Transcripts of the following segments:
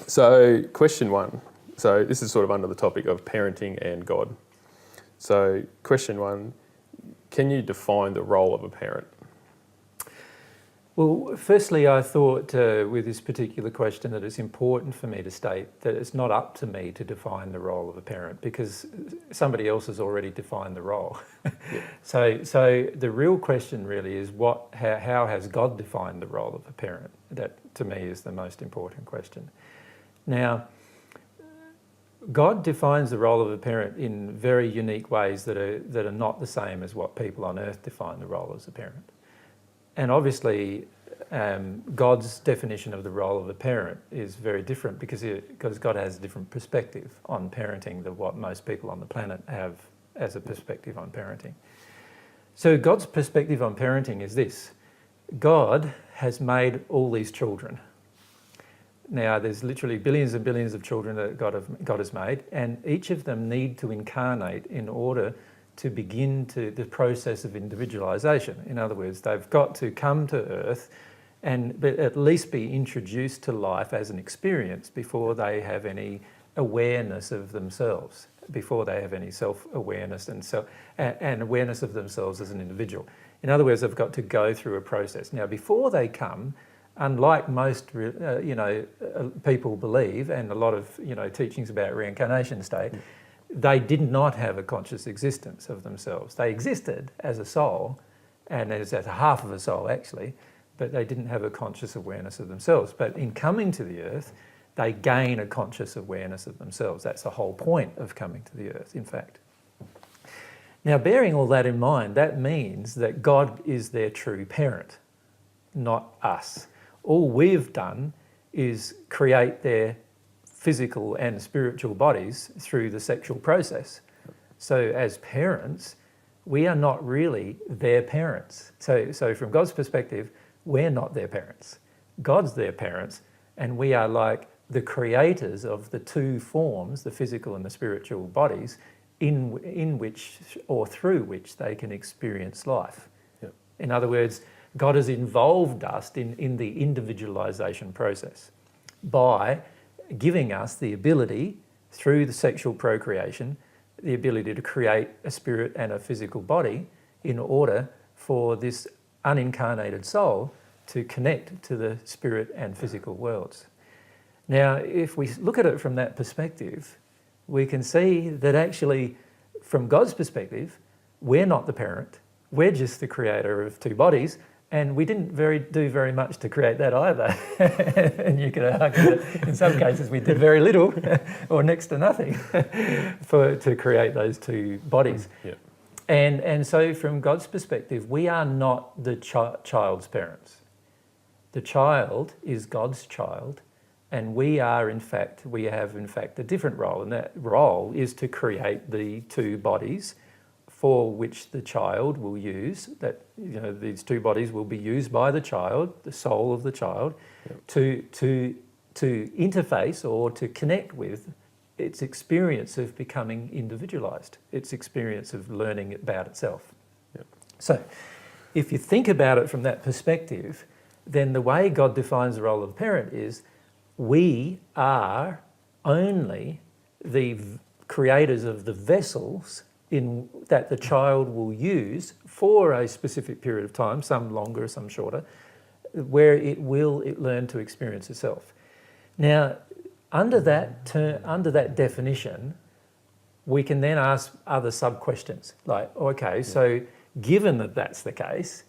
So question one. So this is sort of under the topic of parenting and God. So question one, can you define the role of a parent? Well, firstly, I thought with this particular question that it's important for me to state that it's not up to me to define the role of a parent because somebody else has already defined the role. Yeah. So the real question really is how has God defined the role of a parent? That to me is the most important question. Now, God defines the role of a parent in very unique ways that are not the same as what people on earth define the role as a parent. And obviously, God's definition of the role of a parent is very different because God has a different perspective on parenting than what most people on the planet have as a perspective on parenting. So God's perspective on parenting is this: God has made all these children. Now, there's literally billions and billions of children that God has made, and each of them need to incarnate in order to begin the process of individualisation. In other words, they've got to come to Earth and at least be introduced to life as an experience before they have any awareness of themselves, before they have any self-awareness and awareness of themselves as an individual. In other words, they've got to go through a process. Now, before they come, unlike most people believe, and a lot of teachings about reincarnation state, they did not have a conscious existence of themselves. They existed as a soul, and as a half of a soul actually, but they didn't have a conscious awareness of themselves. But in coming to the earth, they gain a conscious awareness of themselves. That's the whole point of coming to the earth, in fact. Now, bearing all that in mind, that means that God is their true parent, not us. All we've done is create their physical and spiritual bodies through the sexual process. So as parents, we are not really their parents. So from God's perspective, we're not their parents. God's their parents, and we are like the creators of the two forms, the physical and the spiritual bodies, in which or through which they can experience life. Yep. In other words, God has involved us in the individualization process by giving us the ability, through the sexual procreation, the ability to create a spirit and a physical body in order for this unincarnated soul to connect to the spirit and physical worlds. Now, if we look at it from that perspective, we can see that actually, from God's perspective, we're not the parent, we're just the creator of two bodies, and we didn't do very much to create that either. And you could argue that in some cases we did very little or next to nothing to create those two bodies. Yeah. And so from God's perspective, we are not the child's parents. The child is God's child, and we have in fact a different role, and that role is to create the two bodies for which the child will use, that these two bodies will be used by the child, the soul of the child, yep, to interface or to connect with its experience of becoming individualized, its experience of learning about itself. Yep. So if you think about it from that perspective, then the way God defines the role of a parent is we are only the creators of the vessels that the child will use for a specific period of time, some longer, some shorter, where it will learn to experience itself. Now, under that definition, we can then ask other sub-questions, like, okay, so given that that's the case,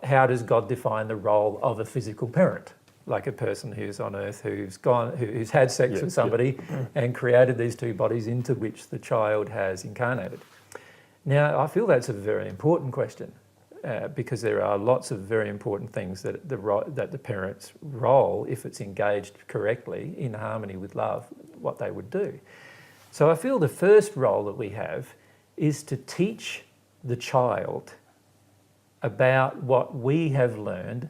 how does God define the role of a physical parent? Like a person who's on earth who's had sex with somebody and created these two bodies into which the child has incarnated. Now, I feel that's a very important question because there are lots of very important things that the parent's role, if it's engaged correctly in harmony with love, what they would do. So I feel the first role that we have is to teach the child about what we have learned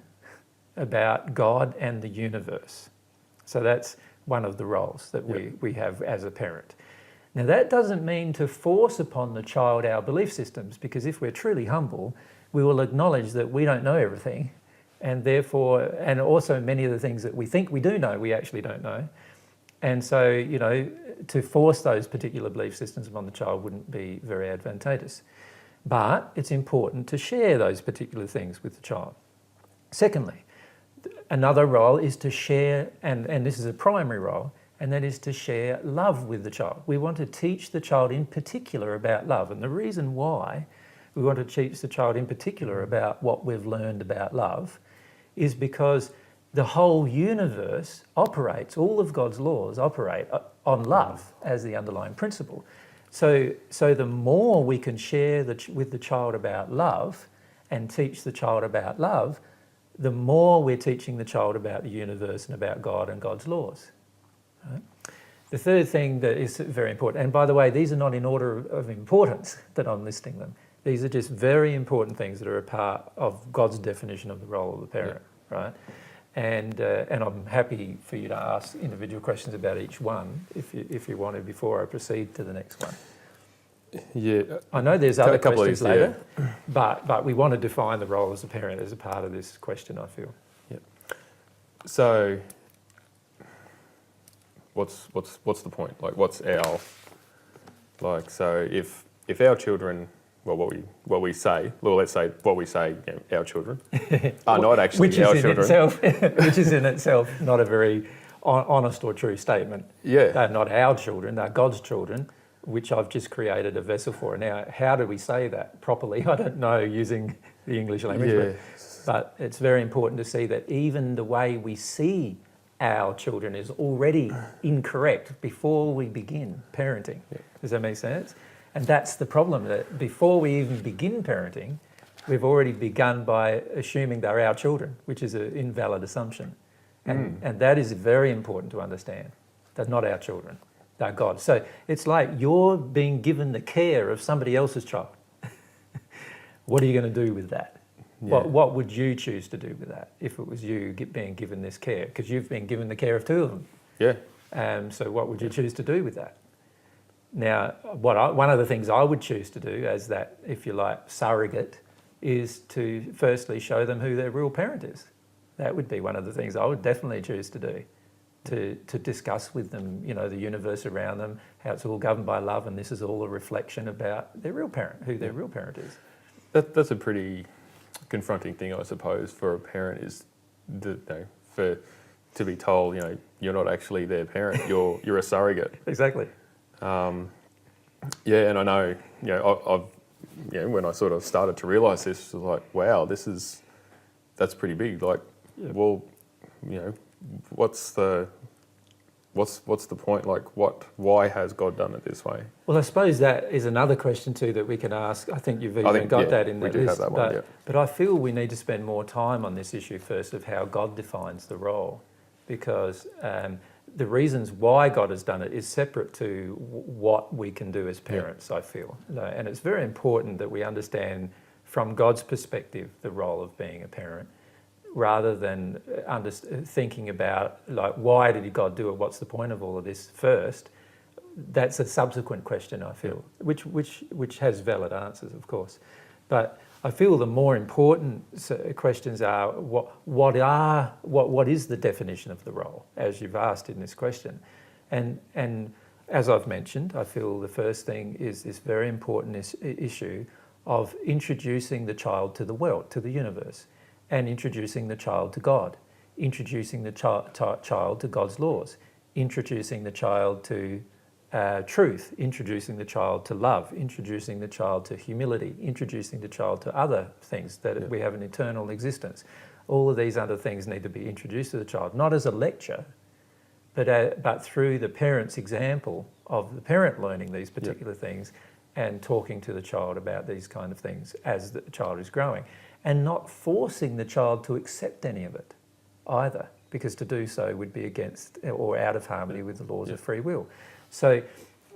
about God and the universe. So that's one of the roles that we have as a parent. Now, that doesn't mean to force upon the child our belief systems, because if we're truly humble, we will acknowledge that we don't know everything And therefore, and also many of the things that we think we do know, we actually don't know. And so, you know, to force those particular belief systems upon the child wouldn't be very advantageous. But it's important to share those particular things with the child. Secondly, another role is to share, and this is a primary role, and that is to share love with the child. We want to teach the child in particular about love. And the reason why we want to teach the child in particular about what we've learned about love is because the whole universe operates, all of God's laws operate on love as the underlying principle. So the more we can share with the child about love and teach the child about love, the more we're teaching the child about the universe and about God and God's laws. Right? The third thing that is very important, and by the way, these are not in order of importance that I'm listing them. These are just very important things that are a part of God's definition of the role of the parent, right? And I'm happy for you to ask individual questions about each one if you want to before I proceed to the next one. Yeah, I know there's other questions later, but we want to define the role as a parent as a part of this question, I feel. Yeah. So, what's the point? Like, what's our so if our children, let's say what we say, you know, our children are not actually our children, which is in itself not a very honest or true statement. Yeah, They're not our children; they're God's children, which I've just created a vessel for. Now, how do we say that properly? I don't know using the English language, but it's very important to see that even the way we see our children is already incorrect before we begin parenting. Yeah. Does that make sense? And that's the problem, that before we even begin parenting, we've already begun by assuming they're our children, which is an invalid assumption. And that is very important to understand. They're not our children. They're God. So it's like you're being given the care of somebody else's child. What are you going to do with that? Yeah. What would you choose to do with that if it was you being given this care? Because you've been given the care of two of them. Yeah. So what would you choose to do with that? Now, one of the things I would choose to do as that, if you like, surrogate, is to firstly show them who their real parent is. That would be one of the things I would definitely choose to do. To discuss with them, you know, the universe around them, how it's all governed by love, and this is all a reflection about their real parent, who their real parent is. That's a pretty confronting thing, I suppose, for a parent is, to be told, you know, you're not actually their parent, you're a surrogate. Exactly. Yeah, and I know, you know, when I sort of started to realise this, I was like, wow, that's pretty big. Like, well, you know, what's the point? Like, why has God done it this way? Well, I suppose that is another question too that we can ask. I think you've even got that in the list. We do have that one, but I feel we need to spend more time on this issue first of how God defines the role, because the reasons why God has done it is separate to what we can do as parents, I feel. And it's very important that we understand from God's perspective the role of being a parent, rather than thinking about, like, why did God do it? What's the point of all of this first? That's a subsequent question, I feel, which has valid answers, of course. But I feel the more important questions are what is the definition of the role, as you've asked in this question, and as I've mentioned, I feel the first thing is this very important issue of introducing the child to the world, to the universe, and introducing the child to God, introducing the child to God's laws, introducing the child to truth, introducing the child to love, introducing the child to humility, introducing the child to other things, that we have an eternal existence. All of these other things need to be introduced to the child, not as a lecture, but through the parent's example of the parent learning these particular things and talking to the child about these kind of things as the child is growing, and not forcing the child to accept any of it either, because to do so would be against or out of harmony with the laws of free will. So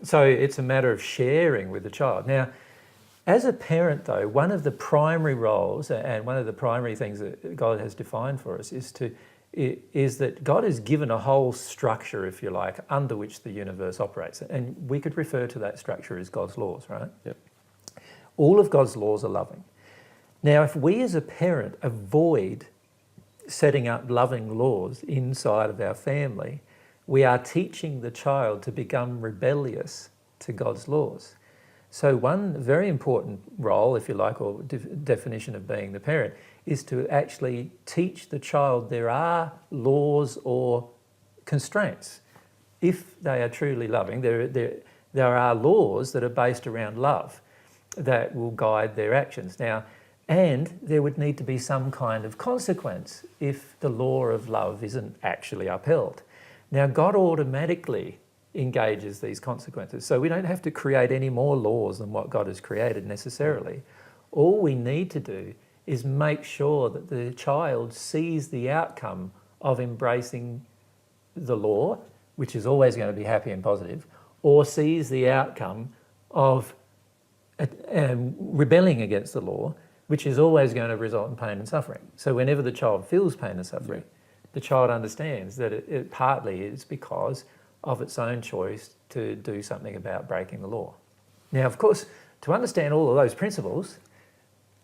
it's a matter of sharing with the child. Now, as a parent, though, one of the primary roles and one of the primary things that God has defined for us is that God has given a whole structure, if you like, under which the universe operates. And we could refer to that structure as God's laws, right? Yep. All of God's laws are loving. Now, if we as a parent avoid setting up loving laws inside of our family, we are teaching the child to become rebellious to God's laws. So one very important role, if you like, or definition of being the parent, is to actually teach the child there are laws or constraints. If they are truly loving, there are laws that are based around love that will guide their actions. Now, and there would need to be some kind of consequence if the law of love isn't actually upheld. Now, God automatically engages these consequences, so we don't have to create any more laws than what God has created necessarily. All we need to do is make sure that the child sees the outcome of embracing the law, which is always going to be happy and positive, or sees the outcome of rebelling against the law, which is always going to result in pain and suffering. So whenever the child feels pain and suffering, the child understands that it partly is because of its own choice to do something about breaking the law. Now, of course, to understand all of those principles,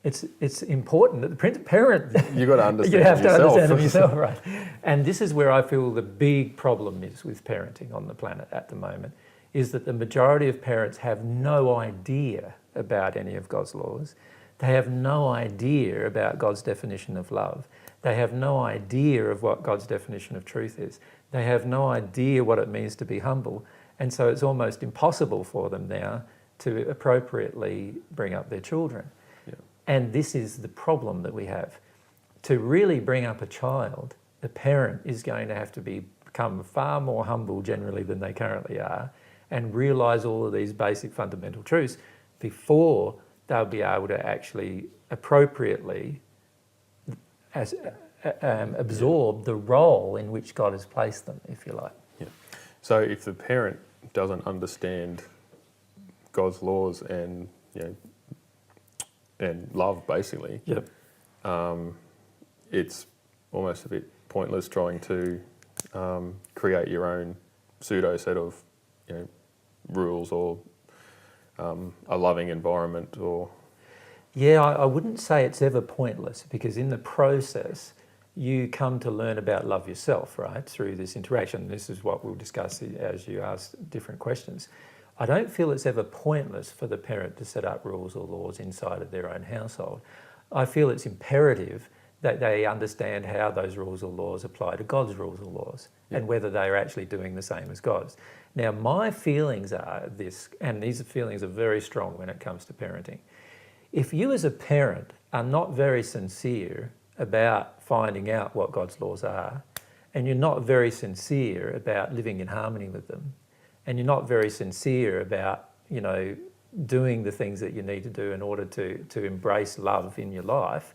it's important that the parent You've got to understand you have to yourself. understand them yourself, right? And this is where I feel the big problem is with parenting on the planet at the moment, is that the majority of parents have no idea about any of God's laws. They have no idea about God's definition of love. They have no idea of what God's definition of truth is. They have no idea what it means to be humble. And so it's almost impossible for them now to appropriately bring up their children. Yeah. And this is the problem that we have. To really bring up a child, the parent is going to have to become far more humble generally than they currently are, and realise all of these basic fundamental truths before they'll be able to actually appropriately absorb the role in which God has placed them, if you like. Yeah. So if the parent doesn't understand God's laws and love, basically, Yep. It's almost a bit pointless trying to create your own pseudo set of rules or a loving environment or... Yeah, I wouldn't say it's ever pointless, because in the process you come to learn about love yourself, right, through this interaction. This is what we'll discuss as you ask different questions. I don't feel it's ever pointless for the parent to set up rules or laws inside of their own household. I feel it's imperative that they understand how those rules or laws apply to God's rules or laws, and whether they are actually doing the same as God's. Now, my feelings are this, and these feelings are very strong when it comes to parenting. If you as a parent are not very sincere about finding out what God's laws are, and you're not very sincere about living in harmony with them, and you're not very sincere about, doing the things that you need to do in order to embrace love in your life,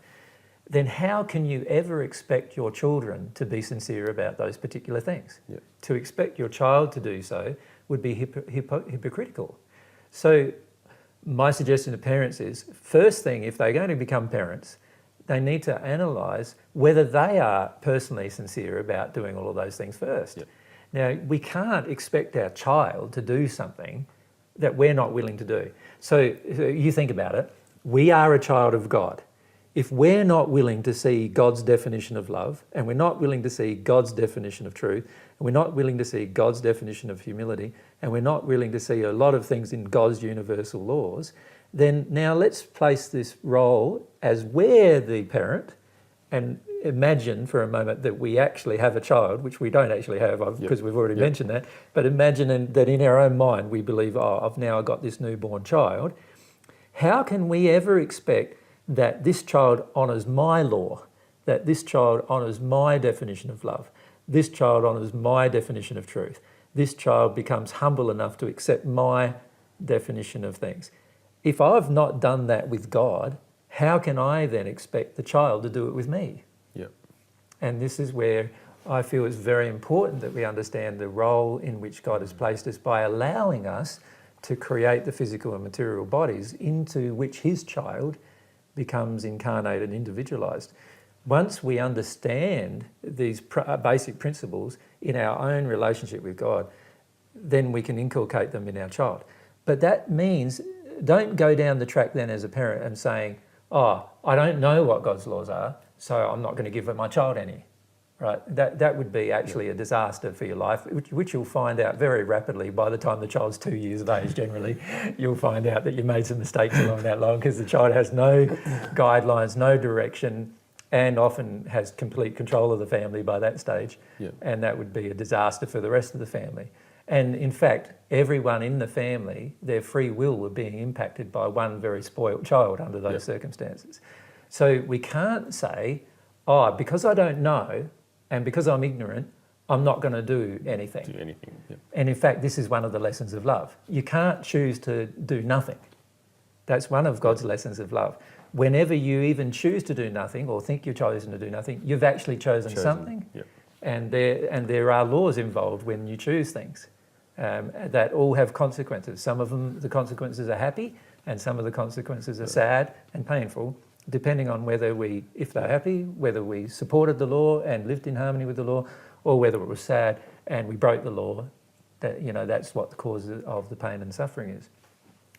then how can you ever expect your children to be sincere about those particular things? Yeah. To expect your child to do so would be hypocritical. So my suggestion to parents is, first thing, if they're going to become parents, they need to analyse whether they are personally sincere about doing all of those things first. Yep. Now, we can't expect our child to do something that we're not willing to do. So you think about it, we are a child of God. If we're not willing to see God's definition of love, and we're not willing to see God's definition of truth, and we're not willing to see God's definition of humility, and we're not willing to see a lot of things in God's universal laws, then now let's place this role as we're the parent, and imagine for a moment that we actually have a child, which we don't actually have, because we've already mentioned that, but imagine that in our own mind we believe, I've now got this newborn child. How can we ever expect that this child honours my law, that this child honours my definition of love, this child honours my definition of truth, this child becomes humble enough to accept my definition of things? If I've not done that with God, how can I then expect the child to do it with me? Yep. And this is where I feel it's very important that we understand the role in which God has placed us by allowing us to create the physical and material bodies into which his child becomes incarnate and individualised. Once we understand these basic principles in our own relationship with God, then we can inculcate them in our child. But that means, don't go down the track then as a parent and saying, I don't know what God's laws are, so I'm not going to give my child any. Right, that would be actually a disaster for your life, which you'll find out very rapidly by the time the child's 2 years of age. Generally, you'll find out that you made some mistakes along that line, because the child has no guidelines, no direction, and often has complete control of the family by that stage. Yeah. And that would be a disaster for the rest of the family. And in fact, everyone in the family, their free will were being impacted by one very spoilt child under those circumstances. So we can't say, oh, because I don't know, and because I'm ignorant, I'm not going to do anything. Yeah. And in fact, this is one of the lessons of love. You can't choose to do nothing. That's one of God's lessons of love. Whenever you even choose to do nothing or think you've chosen to do nothing, you've actually chosen something. Yeah. And there are laws involved when you choose things that all have consequences. Some of them, the consequences are happy, and some of the consequences are sad and painful, depending on if they're happy, whether we supported the law and lived in harmony with the law, or whether it was sad and we broke the law. That's what the cause of the pain and suffering is.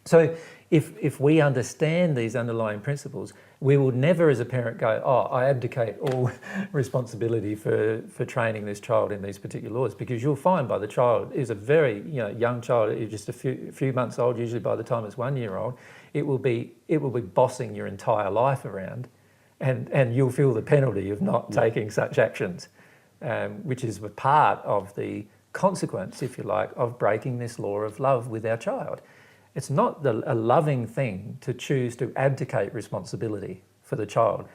So if we understand these underlying principles, we will never as a parent go, oh, I abdicate all responsibility for training this child in these particular laws, because you'll find by the child is a very young child, just a few months old, usually by the time it's 1 year old, it will be bossing your entire life around, and you'll feel the penalty of not taking such actions, which is a part of the consequence, if you like, of breaking this law of love with our child. It's not a loving thing to choose to abdicate responsibility for the child,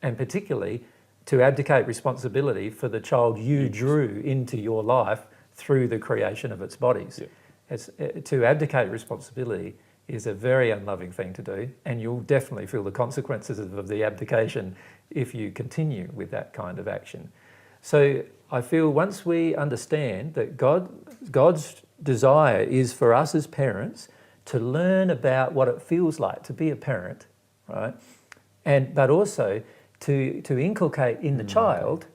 and particularly to abdicate responsibility for the child you drew into your life through the creation of its bodies. Yeah. To abdicate responsibility is a very unloving thing to do, and you'll definitely feel the consequences of the abdication if you continue with that kind of action. So I feel once we understand that God's desire is for us as parents to learn about what it feels like to be a parent, right? But also to inculcate in the child,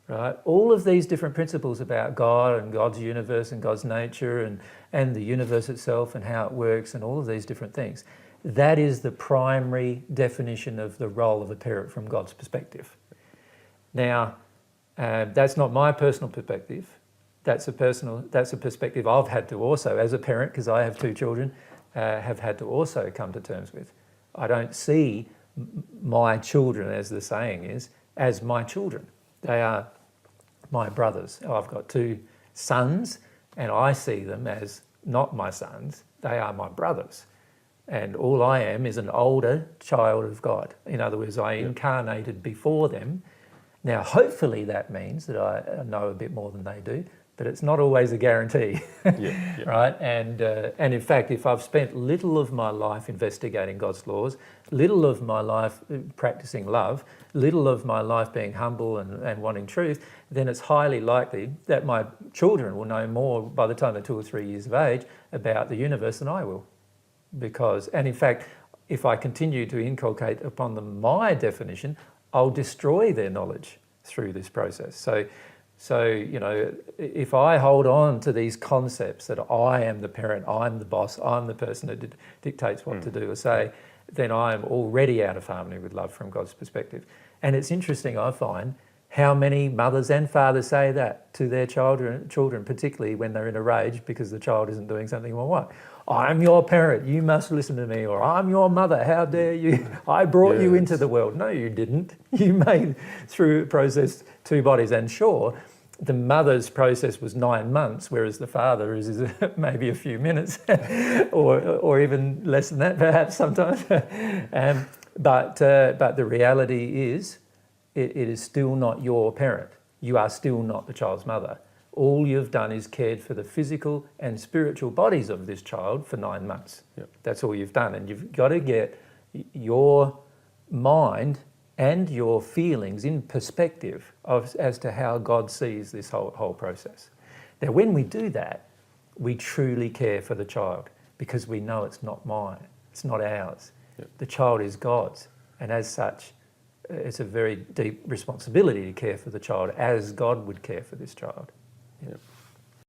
right, all of these different principles about God and God's universe and God's nature and the universe itself and how it works and all of these different things. That is the primary definition of the role of a parent from God's perspective. Now, that's not my personal perspective. That's a perspective I've had to also, as a parent, because I have 2 children, have had to also come to terms with. I don't see my children, as the saying is, as my children. They are my brothers. I've got 2 sons, and I see them as not my sons. They are my brothers. And all I am is an older child of God. In other words, I incarnated before them. Now, hopefully that means that I know a bit more than they do, but it's not always a guarantee, right? And in fact, if I've spent little of my life investigating God's laws, little of my life practicing love, little of my life being humble and wanting truth, then it's highly likely that my children will know more by the time they're 2 or 3 years of age about the universe than I will. And in fact, if I continue to inculcate upon them my definition, I'll destroy their knowledge through this process. So, if I hold on to these concepts that I am the parent, I'm the boss, I'm the person that dictates what to do or say, then I'm already out of harmony with love from God's perspective. And it's interesting, I find, how many mothers and fathers say that to their children, particularly when they're in a rage because the child isn't doing something well. What? I'm your parent, you must listen to me, or I'm your mother, how dare you? I brought you into the world. No, you didn't. You made through a process 2 bodies. And sure, the mother's process was 9 months, whereas the father is maybe a few minutes, or even less than that, perhaps sometimes. But the reality is, it is still not your parent. You are still not the child's mother. All you've done is cared for the physical and spiritual bodies of this child for 9 months. Yep. That's all you've done. And you've got to get your mind and your feelings in perspective as to how God sees this whole process. Now, when we do that, we truly care for the child, because we know it's not mine, it's not ours. Yep. The child is God's, and as such, it's a very deep responsibility to care for the child as God would care for this child. Yep.